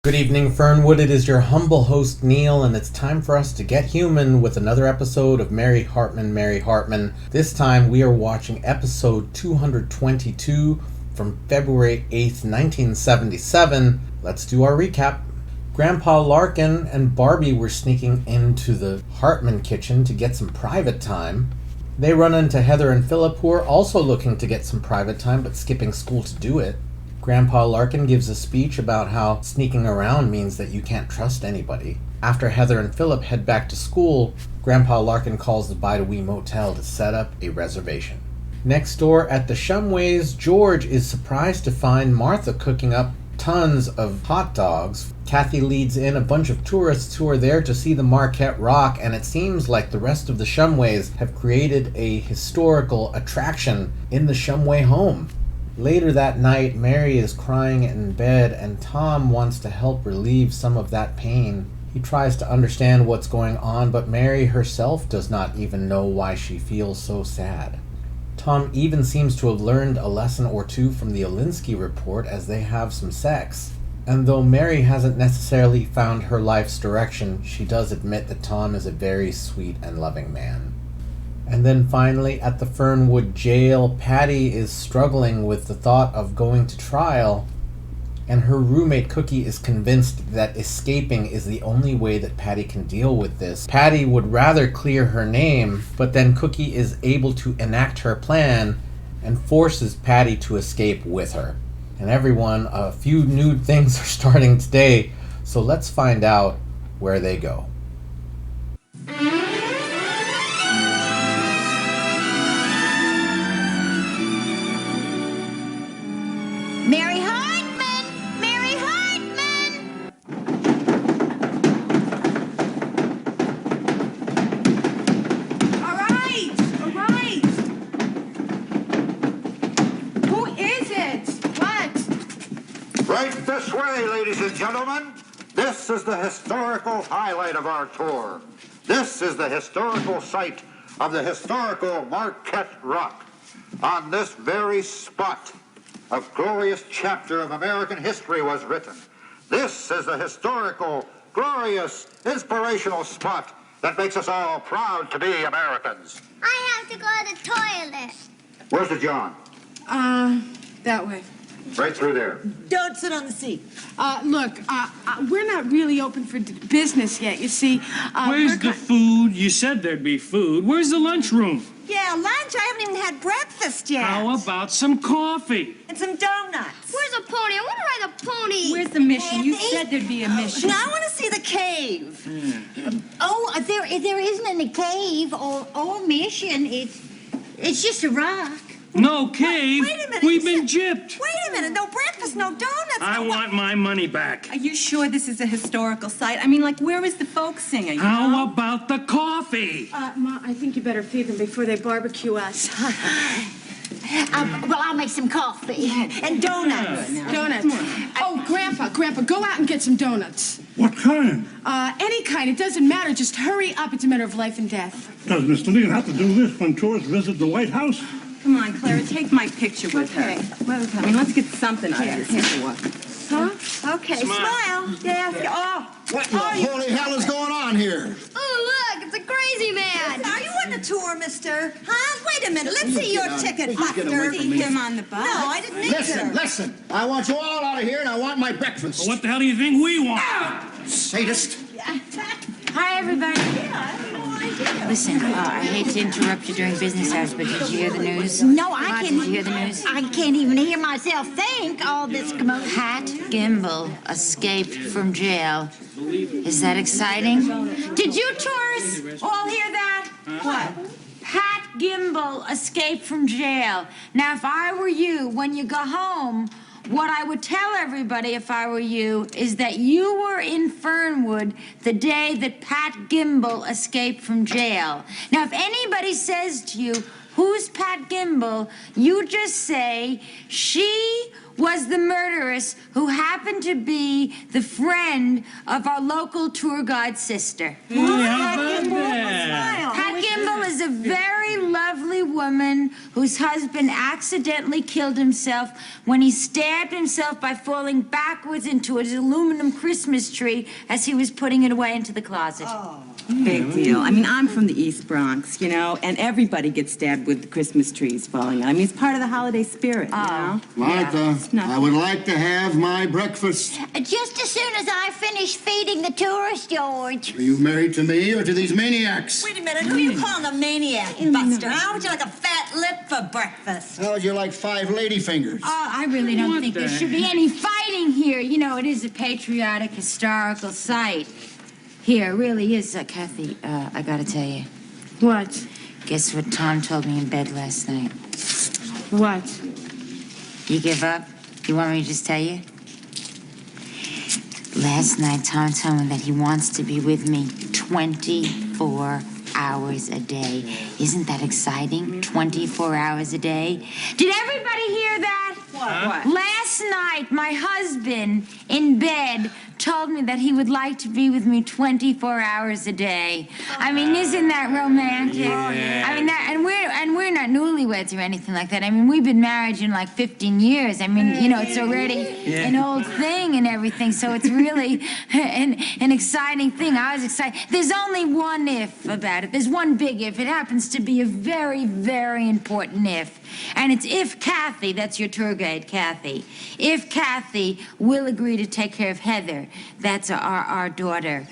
Good evening, Fernwood. It is your humble host, Neil, and it's time for us to get human with another episode of Mary Hartman, Mary Hartman. This time we are watching episode 222 from February 8th, 1977. Let's do our recap. Grandpa Larkin and Barbie were sneaking into the Hartman kitchen to get some private time. They run into Heather and Philip, who are also looking to get some private time but skipping school to do it. Grandpa Larkin gives a speech about how sneaking around means that you can't trust anybody. After Heather and Philip head back to school, Grandpa Larkin calls the Bide-A-Wee Motel to set up a reservation. Next door at the Shumways, George is surprised to find Martha cooking up tons of hot dogs. Kathy leads in a bunch of tourists who are there to see the Marquette Rock, and it seems like the rest of the Shumways have created a historical attraction in the Shumway home. Later that night, Mary is crying in bed, and Tom wants to help relieve some of that pain. He tries to understand what's going on, but Mary herself does not even know why she feels so sad. Tom even seems to have learned a lesson or two from the Alinsky report as they have some sex. And though Mary hasn't necessarily found her life's direction, she does admit that Tom is a very sweet and loving man. And then finally, at the Fernwood jail, Patty is struggling with the thought of going to trial, and her roommate Cookie is convinced that escaping is the only way that Patty can deal with this. Patty would rather clear her name, but then Cookie is able to enact her plan and forces Patty to escape with her. And everyone, a few new things are starting today, so let's find out where they go. Mary Hartman! Mary Hartman! All right. Who is it? What? Right this way, ladies and gentlemen. This is the historical highlight of our tour. This is the historical site of the historical Marquette Rock. On this very spot, a glorious chapter of American history was written. This is the historical, glorious, inspirational spot that makes us all proud to be Americans. I have to go to the toilet. Where's the John? That way. Right through there. Don't sit on the seat. Look, we're not really open for business yet, you see. Where's the food? You said there'd be food. Where's the lunchroom? Yeah, lunch. I haven't even had breakfast yet. How about some coffee? And some donuts. Where's a pony? I want to ride a pony. Where's the mission? You said there'd be a mission. Now I want to see the cave. There isn't any cave or mission. It's just a rock. No cave. Wait a minute. We've you been gypped. Wait a minute. No breakfast, no donuts. I want my money back. Are you sure this is a historical site? I mean, like, where is the folk singer? You How know? about the coffee? Ma, I think you better feed them before they barbecue us. I'll make some coffee. And donuts. Donuts. Oh, Grandpa, go out and get some donuts. What kind? Any kind. It doesn't matter. Just hurry up. It's a matter of life and death. Does Mr. Lee have to do this when tourists visit the White House? Come on, Clara, take my picture with Okay. her. Well, I mean, let's get something out of this. Huh? Okay. Smile. Yeah. Oh. What the holy hell is going on here? Oh, look, it's a crazy man. Are you on the tour, mister? Huh? Wait a minute. Let's see your ticket, get Buster. away from See him on the bus. No, I didn't either. Listen. I want you all out of here, and I want my breakfast. What the hell do you think we want? Sadist. Hi, everybody. Listen, I hate to interrupt you during business hours, but did you hear the news? No, Ma, did you hear the news? I can't even hear myself think. All this commotion. Pat Gimble escaped from jail. Is that exciting? Did you tourists all hear that? What? Pat Gimble escaped from jail. Now, if I were you, when you go home, what I would tell everybody if I were you is that you were in Fernwood the day that Pat Gimble escaped from jail. Now, if anybody says to you, who's Pat Gimble, you just say, she was the murderess who happened to be the friend of our local tour guide sister. Hey, how about that? Pat Gimble Gimbel is a very lovely woman whose husband accidentally killed himself when he stabbed himself by falling backwards into his aluminum Christmas tree as he was putting it away into the closet. Oh. Big deal. I mean, I'm from the East Bronx, you know, and everybody gets stabbed with the Christmas trees falling out. I mean, it's part of the holiday spirit, you know? Martha, I would like to have my breakfast. Just as soon as I finish feeding the tourists, George. Are you married to me or to these maniacs? Wait a minute, who are you calling a maniac, Buster? How would you like a fat lip for breakfast? How would you like 5 lady fingers? Oh, I really don't think there should be any fighting here. You know, it is a patriotic, historical site. Here, it really is, Kathy, I gotta tell you. What? Guess what Tom told me in bed last night? What? You give up? You want me to just tell you? Last night, Tom told me that he wants to be with me 24 hours a day. Isn't that exciting? 24 hours a day. Did everybody hear that? What? Last night, my husband in bed told me that he would like to be with me 24 hours a day. I mean, isn't that romantic? Yeah. I mean, and we're not newlyweds or anything like that. I mean, we've been married in like 15 years. I mean, you know, it's already an old thing and everything. So it's really an exciting thing. I was excited. There's only one if about it. There's one big if. It happens to be a very, very important if. And it's if Kathy, that's your tour guide, Kathy, if Kathy will agree to take care of Heather, that's our daughter,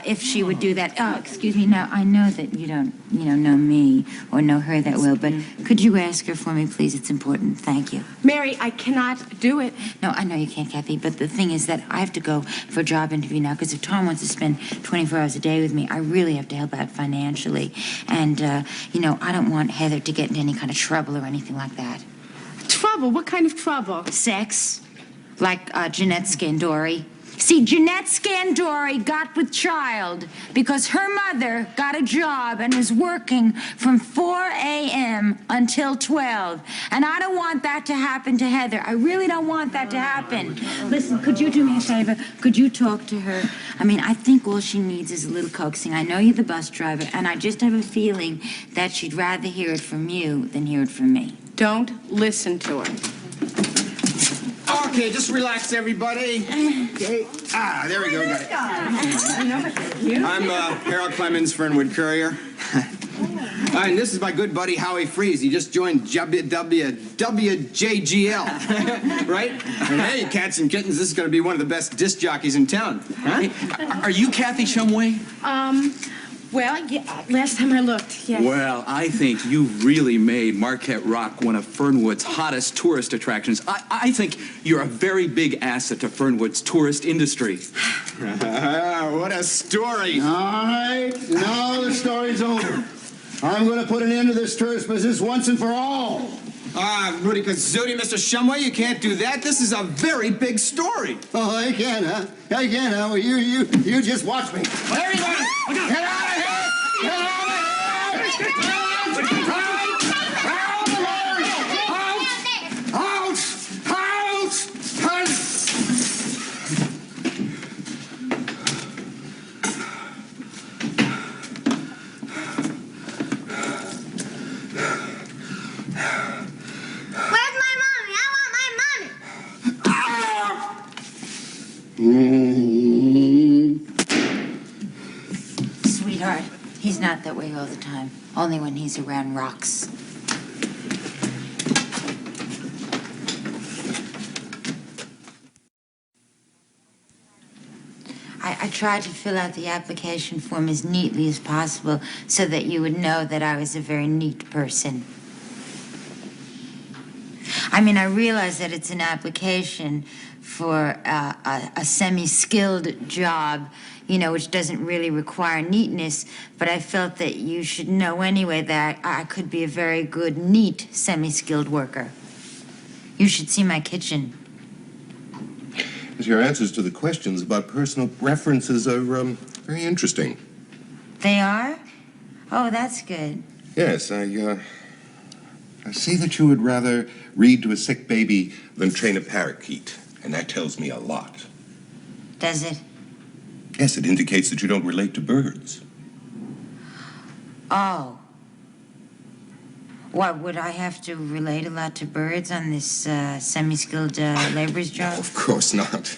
if she would do that. Oh, excuse me, now, I know that you don't, know me or know her that well, but could you ask her for me, please? It's important. Thank you. Mary, I cannot do it. No, I know you can't, Kathy, but the thing is that I have to go for a job interview now, because if Tom wants to spend 24 hours a day with me, I really have to help out financially. And, I don't want Heather to get into any kind of trouble or anything like that. Trouble? What kind of trouble? Sex, like Jeanette Scandori. See, Jeanette Scandori got with child because her mother got a job and was working from 4 a.m. until 12. And I don't want that to happen to Heather. I really don't want that to happen. Listen, could you do me a favor? Could you talk to her? I mean, I think all she needs is a little coaxing. I know you're the bus driver, and I just have a feeling that she'd rather hear it from you than hear it from me. Don't listen to her. Okay, just relax, everybody. Okay. There we go. Got it. I'm Harold Clemens, Fernwood Courier. And this is my good buddy Howie Freeze. He just joined WJGL, right? And hey, cats and kittens, this is going to be one of the best disc jockeys in town. Huh? Are you Kathy Shumway? Well, yeah, last time I looked, yes. Well, I think you've really made Marquette Rock one of Fernwood's hottest tourist attractions. I think you're a very big asset to Fernwood's tourist industry. What a story. All right, now the story's over. I'm going to put an end to this tourist business once and for all. Rudy Kazootie, Mr. Shumway, you can't do that. This is a very big story. Oh, I can, huh? I can, huh? Well, you just watch me. Everybody, get out of here! Get out of here! Sweetheart, he's not that way all the time. Only when he's around rocks. I tried to fill out the application form as neatly as possible so that you would know that I was a very neat person. I mean, I realize that it's an application for a semi-skilled job, which doesn't really require neatness, but I felt that you should know anyway that I could be a very good, neat, semi-skilled worker. You should see my kitchen. Your answers to the questions about personal preferences are very interesting. They are? Oh, that's good. Yes, I see that you would rather read to a sick baby than train a parakeet, and that tells me a lot. Does it? Yes, it indicates that you don't relate to birds. Oh, What, would I have to relate a lot to birds on this semi-skilled laborer's job? No, of course not.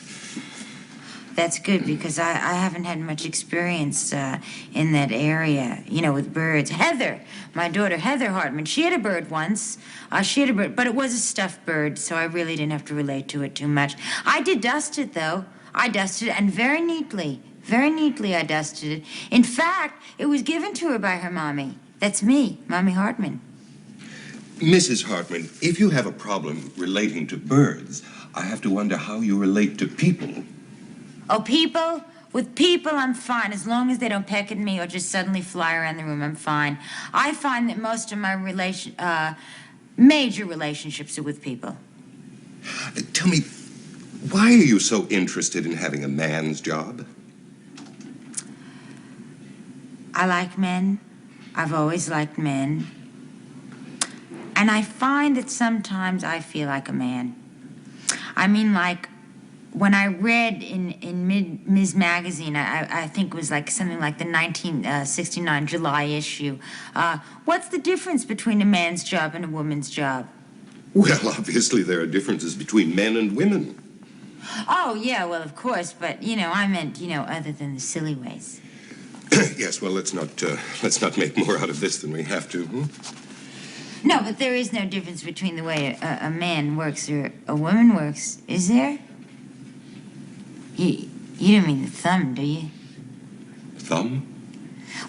That's good, because I haven't had much experience in that area, with birds. Heather, my daughter Heather Hartman, she had a bird once. She had a bird, but it was a stuffed bird, so I really didn't have to relate to it too much. I did dust it, though. I dusted it, and very neatly I dusted it. In fact, it was given to her by her mommy. That's me, Mommy Hartman. Mrs. Hartman, if you have a problem relating to birds, I have to wonder how you relate to people. Oh, people? With people, I'm fine. As long as they don't peck at me or just suddenly fly around the room, I'm fine. I find that most of my major relationships are with people. Tell me, why are you so interested in having a man's job? I like men. I've always liked men. And I find that sometimes I feel like a man. I mean, like, when I read in Ms. Magazine, I think it was like something like the 1969 July issue, what's the difference between a man's job and a woman's job? Well, obviously there are differences between men and women. Oh, yeah, well, of course, but, I meant, other than the silly ways. Yes, well, let's not make more out of this than we have to. No, but there is no difference between the way a man works or a woman works, is there? You don't mean the thumb, do you? Thumb?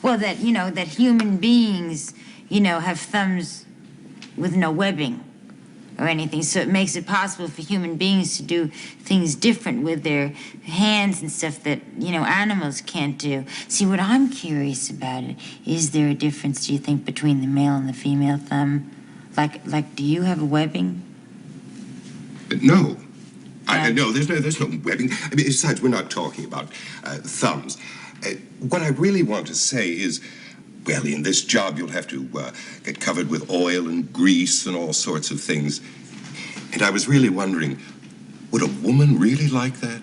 Well, that human beings, have thumbs with no webbing or anything, so it makes it possible for human beings to do things different with their hands and stuff that, animals can't do. See, what I'm curious about is there a difference, do you think, between the male and the female thumb? Like, do you have a webbing? No. No, there's no webbing. I mean, besides, we're not talking about thumbs. What I really want to say is, well, in this job, you'll have to get covered with oil and grease and all sorts of things. And I was really wondering, would a woman really like that?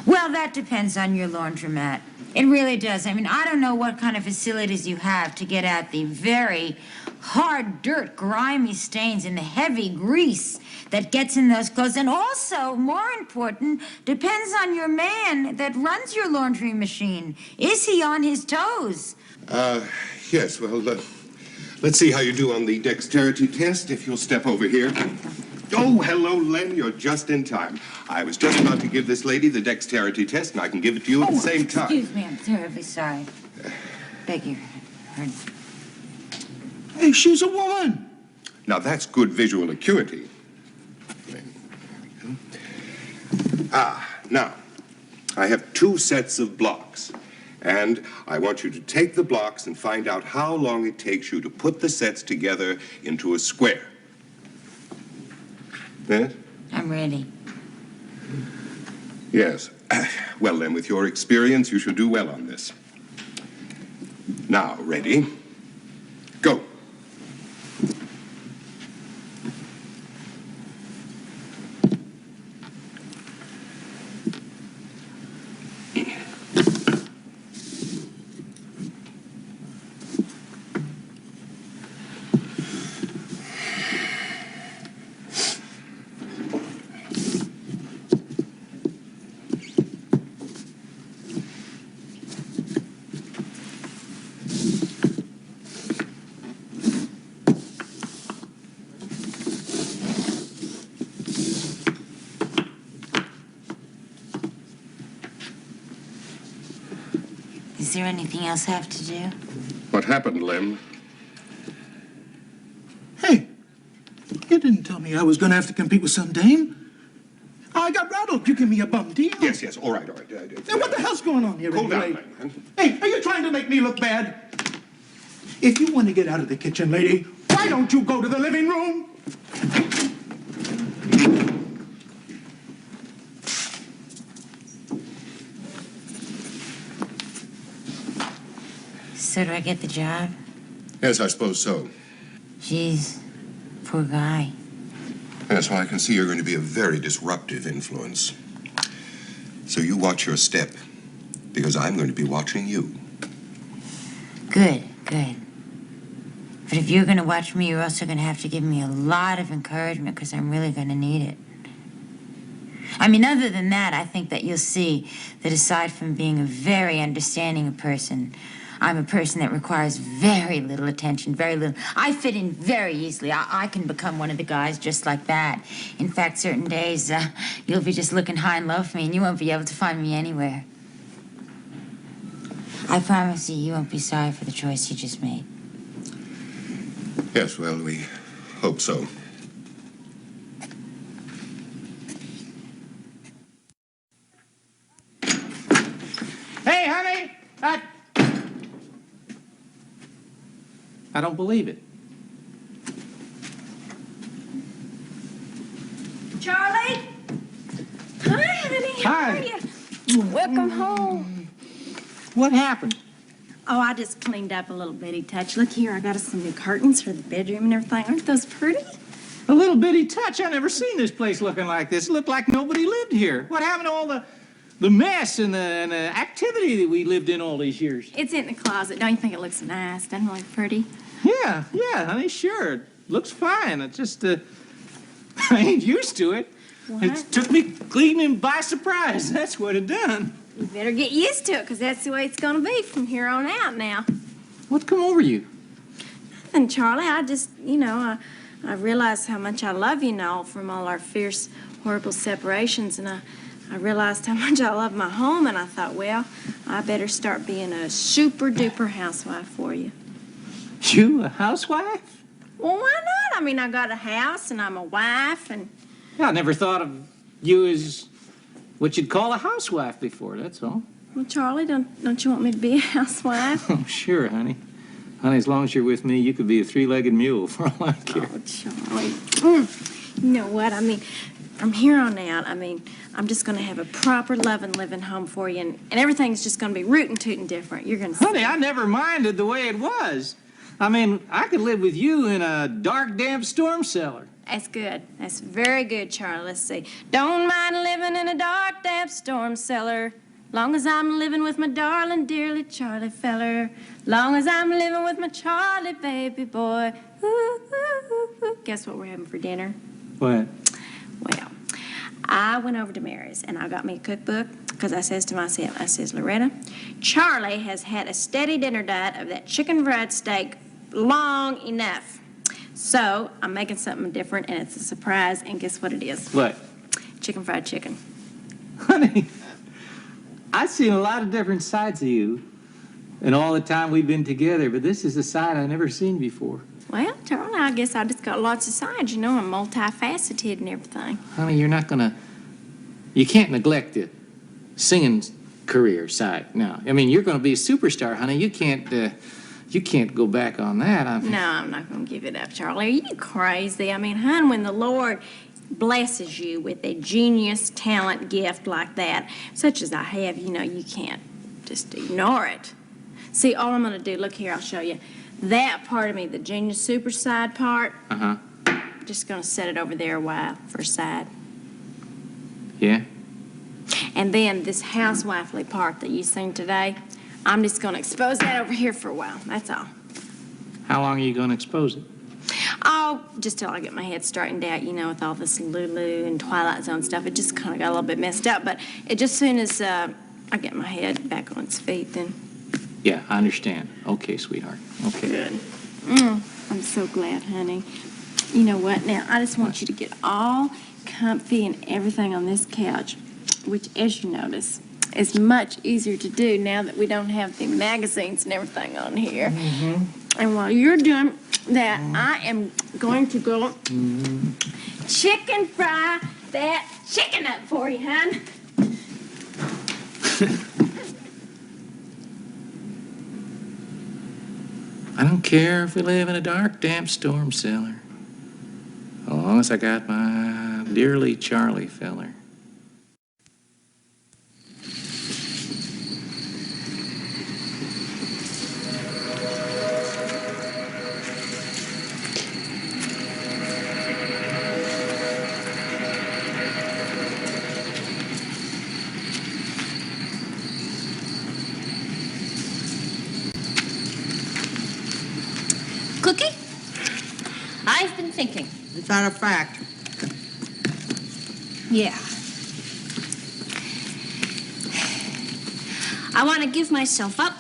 Well, that depends on your laundromat. It really does. I mean, I don't know what kind of facilities you have to get out the very hard dirt, grimy stains and the heavy grease that gets in those clothes. And also, more important, depends on your man that runs your laundry machine. Is he on his toes? Yes, well, let's see how you do on the dexterity test, if you'll step over here. Oh, hello, Len, you're just in time. I was just about to give this lady the dexterity test, and I can give it to you at the same time. Excuse me, I'm terribly sorry. Beg your pardon. Hey, she's a woman. Now, that's good visual acuity. Now, I have 2 sets of blocks, and I want you to take the blocks and find out how long it takes you to put the sets together into a square. Yes? I'm ready. Yes. Well, then, with your experience, you should do well on this. Now, ready? Go. Is there anything else I have to do? What happened, Lem? Hey, you didn't tell me I was going to have to compete with some dame. I got rattled. You give me a bum deal. Yes, all right. Hey, what the hell's going on here? Hold anyway? down, Lem. Hey, are you trying to make me look bad? If you want to get out of the kitchen, lady, why don't you go to the living room? So do I get the job? Yes, I suppose so. Jeez, poor guy. Yes, well, I can see you're going to be a very disruptive influence. So you watch your step, because I'm going to be watching you. Good. But if you're going to watch me, you're also going to have to give me a lot of encouragement because I'm really going to need it. I mean, other than that, I think that you'll see that aside from being a very understanding person, I'm a person that requires very little attention, very little. I fit in very easily. I can become one of the guys just like that. In fact, certain days, you'll be just looking high and low for me, and you won't be able to find me anywhere. I promise you won't be sorry for the choice you just made. Yes, well, we hope so. Hey, honey! I don't believe it. Charlie? Hi, honey. How are you? Welcome home. What happened? Oh, I just cleaned up a little bitty touch. Look here, I got us some new curtains for the bedroom and everything. Aren't those pretty? A little bitty touch? I never seen this place looking like this. It looked like nobody lived here. What happened to all the mess and the activity that we lived in all these years? It's in the closet. Don't you think it looks nice? Doesn't it look pretty? Yeah, honey, sure. It looks fine. It just, I ain't used to it. What? It took me cleaning by surprise. That's what it done. You better get used to it, because that's the way it's going to be from here on out now. What come over you? And Charlie, I just, I realized how much I love you now from all our fierce, horrible separations, and I realized how much I love my home, and I thought, well, I better start being a super-duper housewife for you. You a housewife? Well, why not? I mean, I got a house, and I'm a wife, and... Yeah, I never thought of you as what you'd call a housewife before, that's all. Well, Charlie, don't you want me to be a housewife? Oh, sure, honey. Honey, as long as you're with me, you could be a three-legged mule for all I care. Oh, Charlie. You know what? I mean, from here on out, I'm just going to have a proper, loving, living home for you, and everything's just going to be rootin' tootin' different. You're going to see. Honey, I never minded the way it was. I mean, I could live with you in a dark, damp storm cellar. That's good. That's very good, Charlie. Let's see. Don't mind living in a dark, damp storm cellar. Long as I'm living with my darling, dearly Charlie feller. Long as I'm living with my Charlie baby boy. Ooh, ooh, ooh, ooh. Guess what we're having for dinner? What? Well, I went over to Mary's and I got me a cookbook because I says to myself, I says, Loretta, Charlie has had a steady dinner diet of that chicken fried steak long enough. So I'm making something different and it's a surprise, and guess what it is? What? Chicken fried chicken. Honey, I've seen a lot of different sides of you in all the time we've been together, but this is a side I've never seen before. Well, Charlie, I guess I just got lots of sides. You know, I'm multifaceted and everything. Honey, you can't neglect the singing career side now. I mean, you're gonna be a superstar, honey. You can't go back on that. No, I'm not going to give it up, Charlie. Are you crazy? I mean, hon, when the Lord blesses you with a genius talent gift like that, such as I have, you can't just ignore it. See, all I'm going to do, look here, I'll show you. That part of me, the genius super side part, just going to set it over there a while for a side. Yeah? And then this housewifely part that you seen today, I'm just going to expose that over here for a while. That's all. How long are you going to expose it? Oh, just till I get my head straightened out, with all this Lulu and Twilight Zone stuff. It just kind of got a little bit messed up. But just soon as I get my head back on its feet, then... Yeah, I understand. Okay, sweetheart. Okay. Good. I'm so glad, honey. You know what? Now, I just want you to get all comfy and everything on this couch, which, as you notice, is much easier to do now that we don't have the magazines and everything on here. And while you're doing that, I am going to go chicken fry that chicken up for you, hon. I don't care if we live in a dark, damp storm cellar, as long as I got my dearly Charlie feller. Cookie? thinking. Is that a fact? Yeah. I want to give myself up,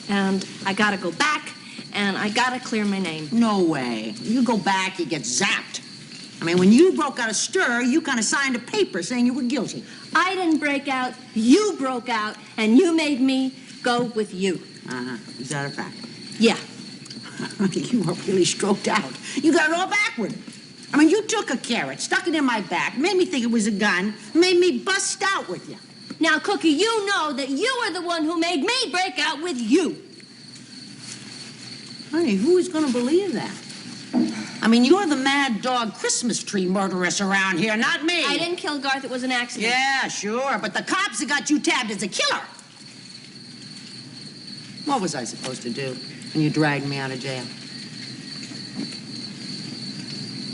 and I gotta go back, and I gotta clear my name. No way. You go back, you get zapped. I mean, when you broke out of stir, you kind of signed a paper saying you were guilty. I didn't break out, you broke out, and you made me go with you. Uh-huh. Is that a fact? Yeah. You are really stroked out. You got it all backward. I mean, you took a carrot, stuck it in my back, made me think it was a gun, made me bust out with you. Now, Cookie, you know that you were the one who made me break out with you. Honey, who is going to believe that? I mean, you're the mad dog Christmas tree murderess around here, not me. I didn't kill Garth. It was an accident. Yeah, sure, but the cops have got you tabbed as a killer. What was I supposed to do when you dragged me out of jail?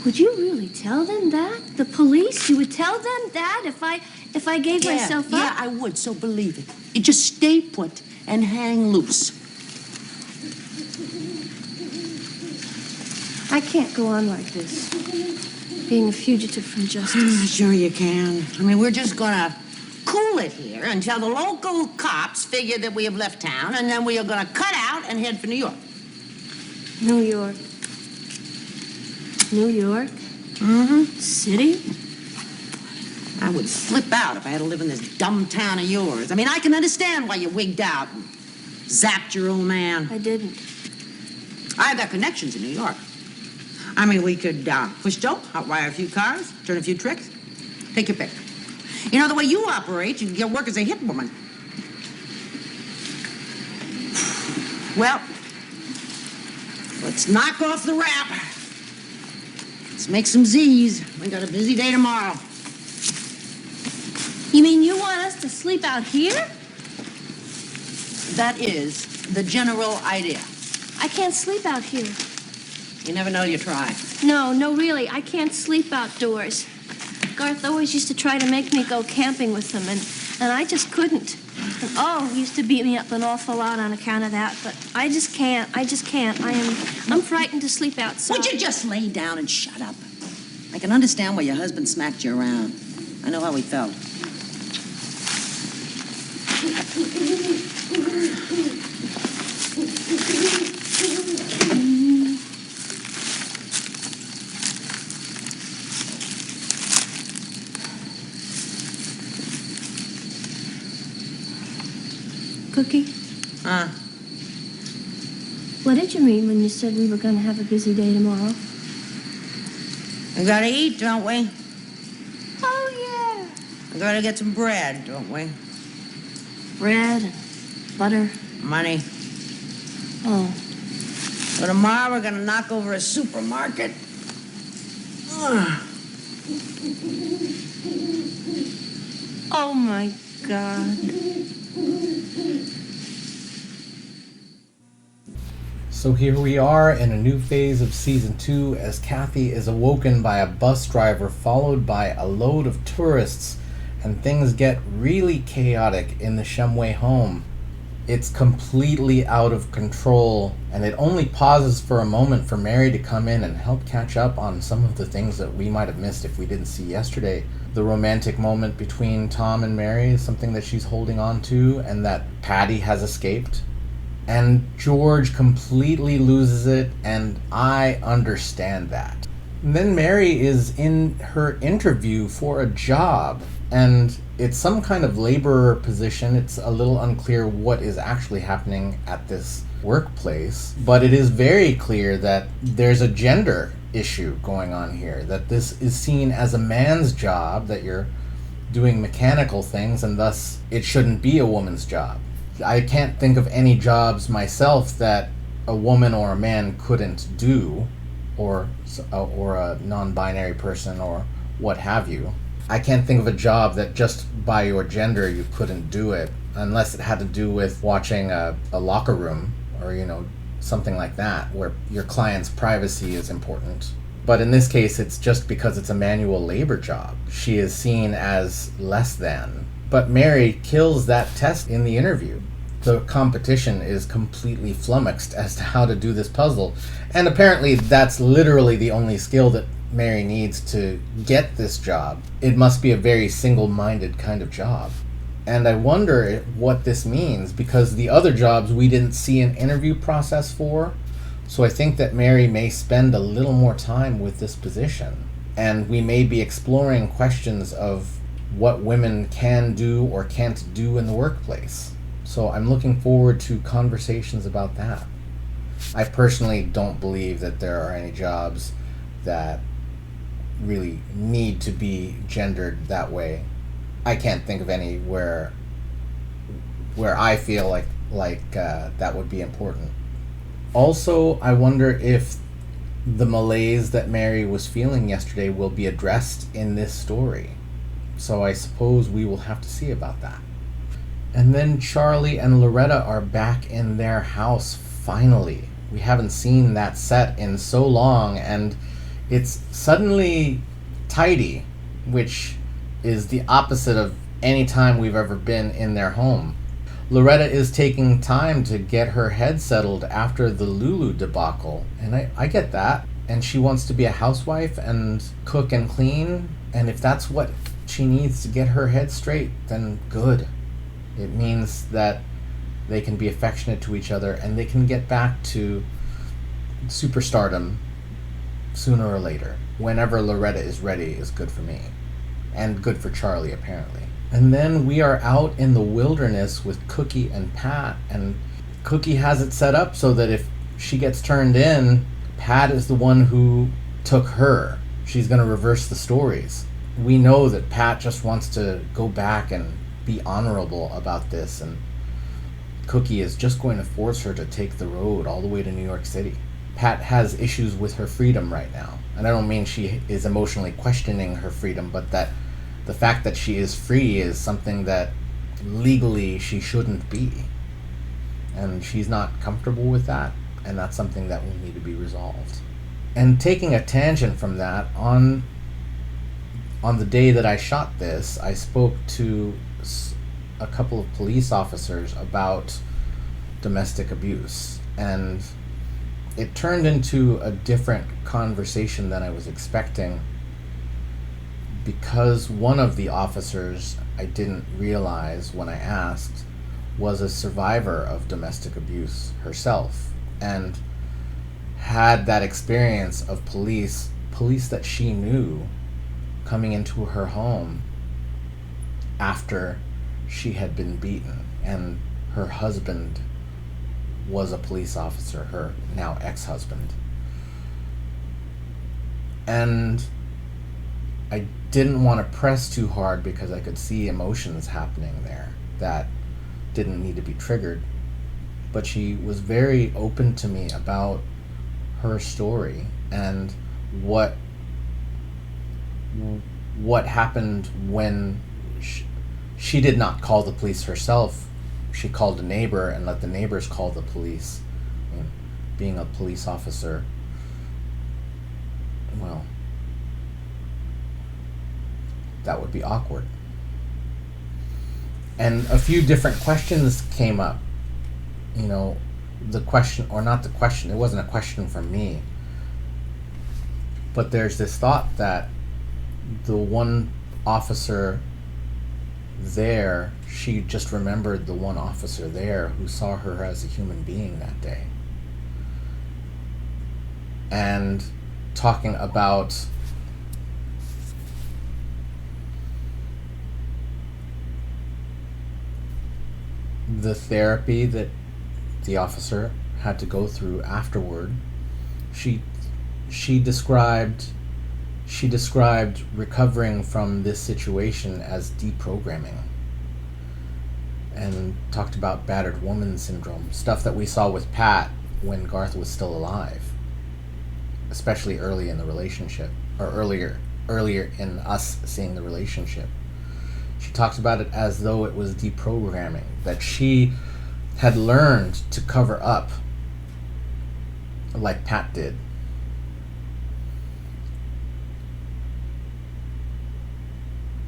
Would you really tell them that? The police? You would tell them that if I gave myself up? Yeah, I would, so believe it. You just stay put and hang loose. I can't go on like this, being a fugitive from justice. Sure you can. I mean, we're just gonna cool it here until the local cops figure that we have left town, and then we are gonna cut out and head for New York. New York. New York? Mm-hmm. City? I would flip out if I had to live in this dumb town of yours. I mean, I can understand why you wigged out and zapped your old man. I didn't. I've got connections in New York. I mean, we could push dope, hotwire a few cars, turn a few tricks. Take your pick. You know, the way you operate, you can get work as a hit woman. Well, let's knock off the rap. Let's make some Z's. We got a busy day tomorrow. You mean you want us to sleep out here? That is the general idea. I can't sleep out here. You never know, you try. No, really, I can't sleep outdoors. Garth always used to try to make me go camping with him, and I just couldn't. And he used to beat me up an awful lot on account of that, but I just can't. I'm frightened to sleep outside. Would you just lay down and shut up? I can understand why your husband smacked you around. I know how he felt. Cookie? What did you mean when you said we were going to have a busy day tomorrow? We gotta eat, don't we? Oh, yeah. We gotta get some bread, don't we? Bread and butter. Money. Oh. So tomorrow we're gonna knock over a supermarket. Oh, my God. So here we are in a new phase of season 2 as Kathy is awoken by a bus driver followed by a load of tourists, and things get really chaotic in the Shumway home. It's completely out of control, and it only pauses for a moment for Mary to come in and help catch up on some of the things that we might have missed if we didn't see yesterday. The romantic moment between Tom and Mary is something that she's holding on to, and that Patty has escaped. And George completely loses it, and I understand that. And then Mary is in her interview for a job, and it's some kind of laborer position. It's a little unclear what is actually happening at this workplace, but it is very clear that there's a gender issue going on here, that this is seen as a man's job, that you're doing mechanical things, and thus it shouldn't be a woman's job. I can't think of any jobs myself that a woman or a man couldn't do, or a non-binary person or what have you. I can't think of a job that just by your gender you couldn't do it, unless it had to do with watching a locker room or, something like that, where your client's privacy is important. But in this case, it's just because it's a manual labor job. She is seen as less than. But Mary kills that test in the interview. the competition is completely flummoxed as to how to do this puzzle. And apparently that's literally the only skill that Mary needs to get this job. It must be a very single-minded kind of job. And I wonder what this means, because the other jobs we didn't see an interview process for. So I think that Mary may spend a little more time with this position. And we may be exploring questions of what women can do or can't do in the workplace. So I'm looking forward to conversations about that. I personally don't believe that there are any jobs that really need to be gendered that way. I can't think of any where I feel like that would be important. Also, I wonder if the malaise that Mary was feeling yesterday will be addressed in this story. So I suppose we will have to see about that. And then Charlie and Loretta are back in their house, finally. We haven't seen that set in so long, and it's suddenly tidy, which is the opposite of any time we've ever been in their home. Loretta is taking time to get her head settled after the Lulu debacle, and I get that. And she wants to be a housewife and cook and clean, and if that's what she needs to get her head straight, then good. It means that they can be affectionate to each other and they can get back to superstardom sooner or later. Whenever Loretta is ready is good for me. And good for Charlie, apparently. And then we are out in the wilderness with Cookie and Pat, and Cookie has it set up so that if she gets turned in, Pat is the one who took her. She's going to reverse the stories. We know that Pat just wants to go back and be honorable about this, and Cookie is just going to force her to take the road all the way to New York City. Pat has issues with her freedom right now, and I don't mean she is emotionally questioning her freedom, but that the fact that she is free is something that legally she shouldn't be, and she's not comfortable with that, and that's something that will need to be resolved. And taking a tangent from that, on the day that I shot this, I spoke to a couple of police officers about domestic abuse, and it turned into a different conversation than I was expecting, because one of the officers, I didn't realize when I asked, was a survivor of domestic abuse herself, and had that experience of police that she knew coming into her home after she had been beaten, and her husband was a police officer, her now ex-husband. And I didn't want to press too hard because I could see emotions happening there that didn't need to be triggered, but she was very open to me about her story and what happened when she did not call the police herself. She called a neighbor and let the neighbors call the police. And being a police officer, well, that would be awkward. And a few different questions came up. You know, the question, or not the question, it wasn't a question from me, but there's this thought that the one officer there, she just remembered the one officer there who saw her as a human being that day. And talking about the therapy that the officer had to go through afterward, she described recovering from this situation as deprogramming, and talked about battered woman syndrome, stuff that we saw with Pat when Garth was still alive, especially early in the relationship, or earlier in us seeing the relationship. She talked about it as though it was deprogramming, that she had learned to cover up like Pat did.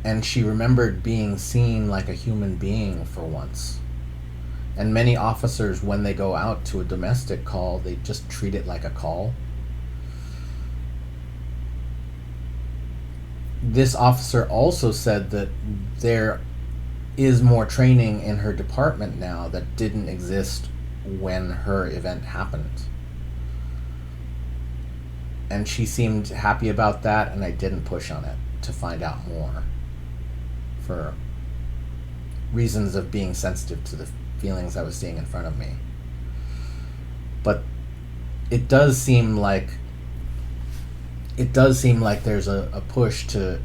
And she remembered being seen like a human being for once. And many officers, when they go out to a domestic call, they just treat it like a call. This officer also said that there is more training in her department now that didn't exist when her event happened. And she seemed happy about that, and I didn't push on it to find out more for reasons of being sensitive to the feelings I was seeing in front of me. But it does seem like there's a push to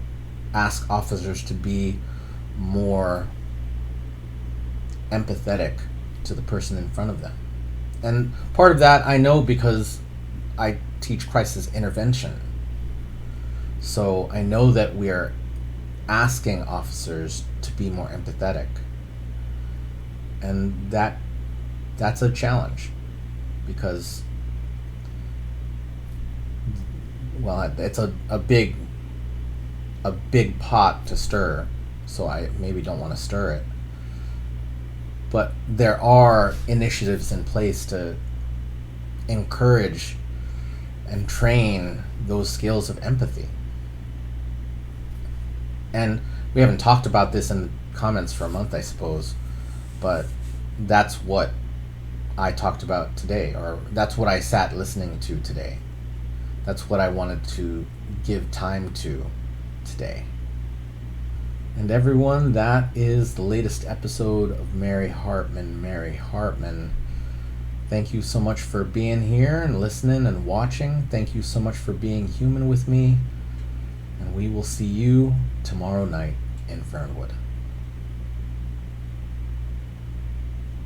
ask officers to be more empathetic to the person in front of them. And part of that I know because I teach crisis intervention. So I know that we are asking officers to be more empathetic. And that's a challenge because, well, it's a big pot to stir, so I maybe don't want to stir it. But there are initiatives in place to encourage and train those skills of empathy. And we haven't talked about this in the comments for a month, I suppose, but that's what I talked about today, or that's what I sat listening to today. That's what I wanted to give time to today. And everyone, that is the latest episode of Mary Hartman, Mary Hartman. Thank you so much for being here and listening and watching. Thank you so much for being human with me. And we will see you tomorrow night in Fernwood.